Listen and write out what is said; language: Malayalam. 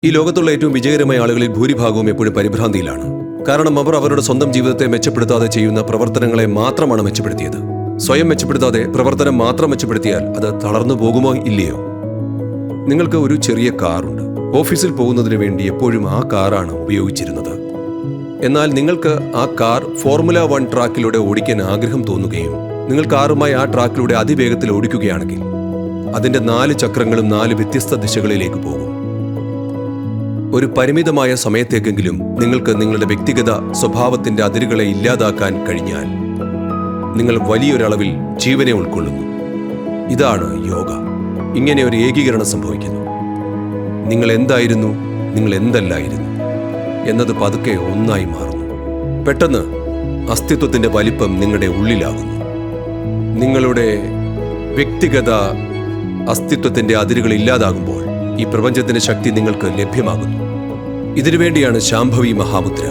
ഈ ലോകത്തുള്ള ഏറ്റവും വിജയകരമായ ആളുകളിൽ ഭൂരിഭാഗവും എപ്പോഴും പരിഭ്രാന്തിയിലാണ്. കാരണം അവർ അവരുടെ സ്വന്തം ജീവിതത്തെ മെച്ചപ്പെടുത്താതെ ചെയ്യുന്ന പ്രവർത്തനങ്ങളെ മാത്രമാണ് മെച്ചപ്പെടുത്തിയത്. സ്വയം മെച്ചപ്പെടുത്താതെ പ്രവർത്തനം മാത്രം മെച്ചപ്പെടുത്തിയാൽ അത് തളർന്നു പോകുമോ ഇല്ലയോ? നിങ്ങൾക്ക് ഒരു ചെറിയ കാറുണ്ട്. ഓഫീസിൽ പോകുന്നതിന് വേണ്ടി എപ്പോഴും ആ കാറാണ് ഉപയോഗിച്ചിരുന്നത്. എന്നാൽ നിങ്ങൾക്ക് ആ കാർ ഫോർമുല 1 ട്രാക്കിലൂടെ ഓടിക്കാൻ ആഗ്രഹം തോന്നുകയും നിങ്ങൾ കാറുമായി ആ ട്രാക്കിലൂടെ അതിവേഗത്തിൽ ഓടിക്കുകയാണെങ്കിൽ അതിന്റെ 4 ചക്രങ്ങളും 4 വ്യത്യസ്ത ദിശകളിലേക്ക് പോകും. ഒരു പരിമിതമായ സമയത്തേക്കെങ്കിലും നിങ്ങൾക്ക് നിങ്ങളുടെ വ്യക്തിഗത സ്വഭാവത്തിന്റെ അതിരുകളെ ഇല്ലാതാക്കാൻ കഴിഞ്ഞാൽ നിങ്ങൾ വലിയൊരളവിൽ ജീവനെ ഉൾക്കൊള്ളുന്നു. ഇതാണ് യോഗ. ഇങ്ങനെ ഒരു ഏകീകരണം സംഭവിക്കുന്നു. നിങ്ങൾ എന്തായിരുന്നു, നിങ്ങൾ എന്തല്ലായിരുന്നു എന്നത് പതുക്കെ ഒന്നായി മാറുന്നു. പെട്ടെന്ന് അസ്തിത്വത്തിന്റെ വലിപ്പം നിങ്ങളുടെ ഉള്ളിലാകുന്നു. നിങ്ങളുടെ വ്യക്തിഗത അസ്തിത്വത്തിന്റെ അതിരുകൾ ഇല്ലാതാകുമ്പോൾ ഈ പ്രപഞ്ചത്തിന്റെ ശക്തി നിങ്ങൾക്ക് ലഭ്യമാകുന്നു. ഇതിനുവേണ്ടിയാണ് ശാംഭവി മഹാമുദ്ര.